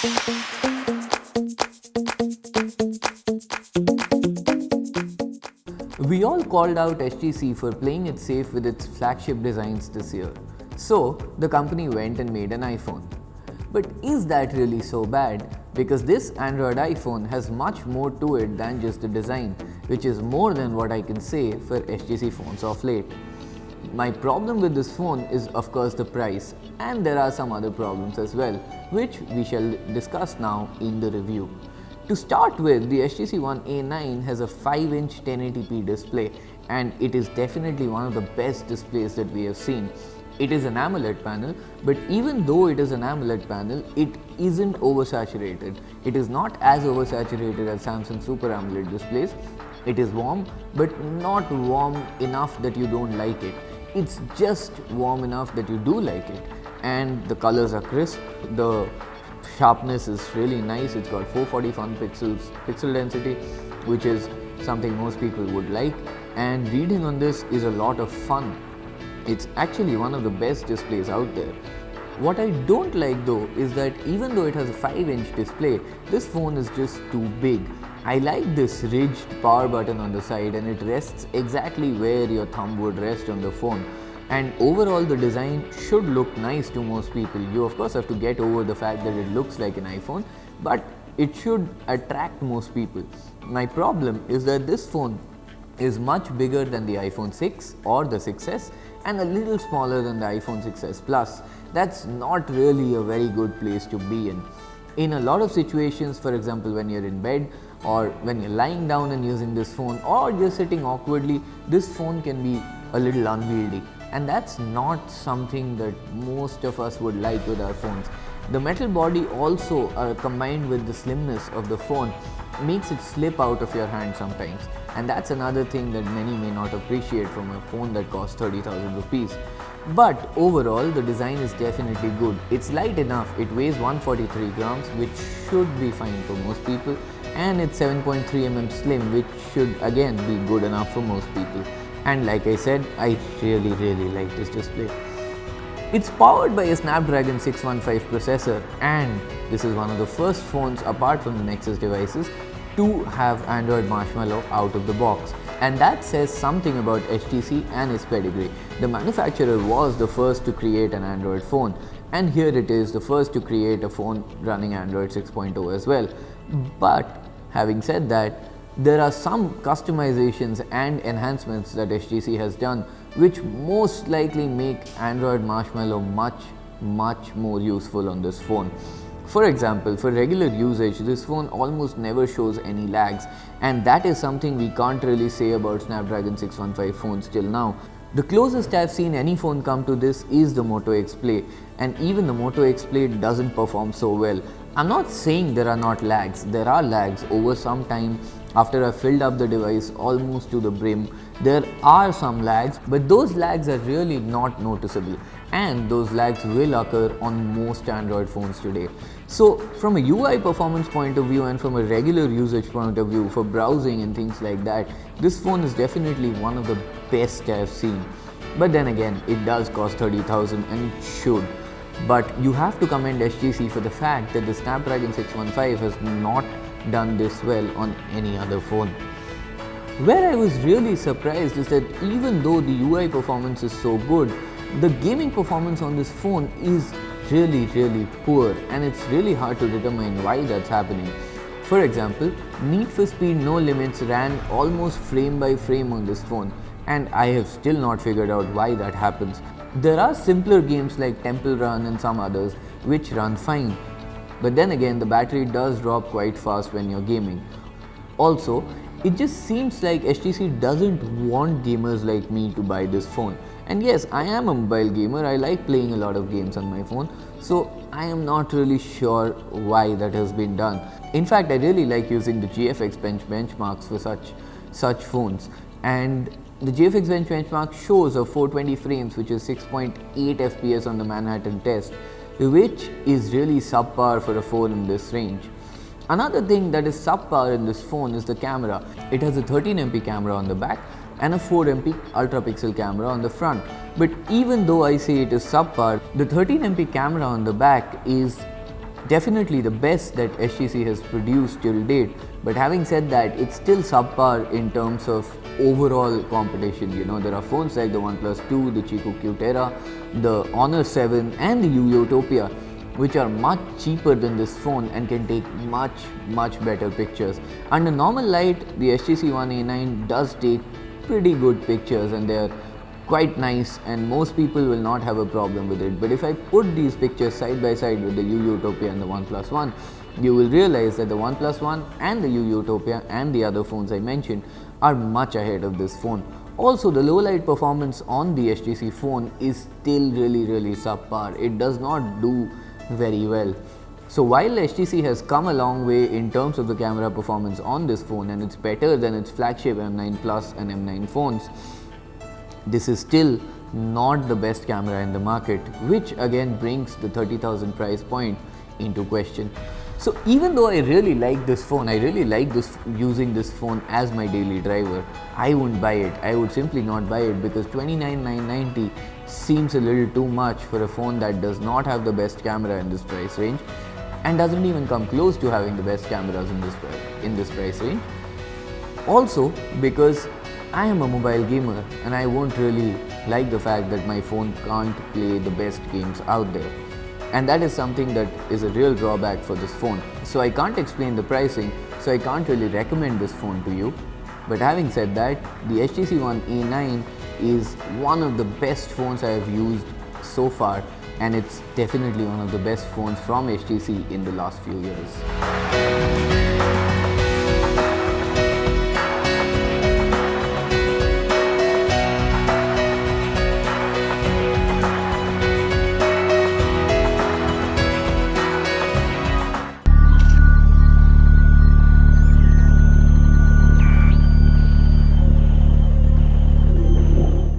We all called out HTC for playing it safe with its flagship designs this year. So, the company went and made an iPhone. But is that really so bad? Because this Android iPhone has much more to it than just the design, which is more than what I can say for HTC phones of late. My problem with this phone is of course the price, and there are some other problems as well, which we shall discuss now in the review. To start with, the HTC One A9 has a 5-inch 1080p display, and it is definitely one of the best displays that we have seen. It is an AMOLED panel, but even though it is an AMOLED panel, it isn't oversaturated. It is not as oversaturated as Samsung Super AMOLED displays. It is warm, but not warm enough that you don't like it. It's just warm enough that you do like it. And the colors are crisp, the sharpness is really nice. It's got 441 pixel density, which is something most people would like. And reading on this is a lot of fun. It's actually one of the best displays out there. What I don't like though is that even though it has a 5-inch display, this phone is just too big. I like this ridged power button on the side, and it rests exactly where your thumb would rest on the phone. And overall the design should look nice to most people. You of course have to get over the fact that it looks like an iPhone, but it should attract most people. My problem is that this phone is much bigger than the iPhone 6 or the 6s and a little smaller than the iPhone 6s Plus. That's not really a very good place to be in. In a lot of situations, for example when you're in bed or when you're lying down and using this phone, or just sitting awkwardly, this phone can be a little unwieldy, and that's not something that most of us would like with our phones. The metal body also combined with the slimness of the phone makes it slip out of your hand sometimes, and that's another thing that many may not appreciate from a phone that costs 30,000 rupees. But overall the design is definitely good. It's light enough, it weighs 143 grams, which should be fine for most people, and it's 7.3 mm slim, which should again be good enough for most people. And like I said, I really like this display. It's powered by a Snapdragon 615 processor, and this is one of the first phones apart from the Nexus devices to have Android Marshmallow out of the box. And that says something about HTC and its pedigree. The manufacturer was the first to create an Android phone, and here it is, the first to create a phone running Android 6.0 as well. But having said that, there are some customizations and enhancements that HTC has done which most likely make Android Marshmallow much more useful on this phone. For example, for regular usage, this phone almost never shows any lags, and that is something we can't really say about Snapdragon 615 phones till now. The closest I've seen any phone come to this is the Moto X Play, and even the Moto X Play doesn't perform so well. I'm not saying there are not lags. There are lags over some time after I've filled up the device almost to the brim. There are some lags, but those lags are really not noticeable, and those lags will occur on most Android phones today. So from a UI performance point of view and from a regular usage point of view for browsing and things like that, this phone is definitely one of the best I've seen. But then again, it does cost 30,000 and it should. But you have to commend HTC for the fact that the Snapdragon 615 has not done this well on any other phone. Where I was really surprised is that even though the UI performance is so good, the gaming performance on this phone is really poor, and it's really hard to determine why that's happening. For example, Need for Speed No Limits ran almost frame by frame on this phone, and I have still not figured out why that happens. There are simpler games like Temple Run and some others which run fine, but then again the battery does drop quite fast when you're gaming. Also, it just seems like HTC doesn't want gamers like me to buy this phone. And yes, I am a mobile gamer, I like playing a lot of games on my phone, so I am not really sure why that has been done. In fact, I really like using the GFX benchmarks for such phones, and the GFX benchmark shows a 420 frames, which is 6.8 FPS on the Manhattan test, which is really subpar for a phone in this range. Another thing that is subpar in this phone is the camera. It has a 13MP camera on the back and a 4MP ultra pixel camera on the front. But even though I say it is subpar, the 13MP camera on the back is definitely the best that HTC has produced till date. But having said that, it's still subpar in terms of overall competition. You know, there are phones like the OnePlus 2, the Chico Qtera, the Honor 7 and the Utopia, which are much cheaper than this phone and can take much better pictures. Under normal light, the HTC One A9 does take pretty good pictures and they are quite nice, and most people will not have a problem with it. But if I put these pictures side by side with the Utopia and the OnePlus One, you will realize that the OnePlus One and the Utopia and the other phones I mentioned are much ahead of this phone. Also, the low light performance on the HTC phone is still really subpar. It does not do very well. So while HTC has come a long way in terms of the camera performance on this phone, and it's better than its flagship M9 Plus and M9 phones, this is still not the best camera in the market, which again brings the 30,000 price point into question. So even though I really like this phone, I really like using this phone as my daily driver, I wouldn't buy it. I would simply not buy it because 29,990 seems a little too much for a phone that does not have the best camera in this price range and doesn't even come close to having the best cameras in this price range. Also because I am a mobile gamer and I won't really like the fact that my phone can't play the best games out there. And that is something that is a real drawback for this phone. So I can't explain the pricing, so I can't really recommend this phone to you. But having said that, the HTC One A9 is one of the best phones I have used so far, and it's definitely one of the best phones from HTC in the last few years.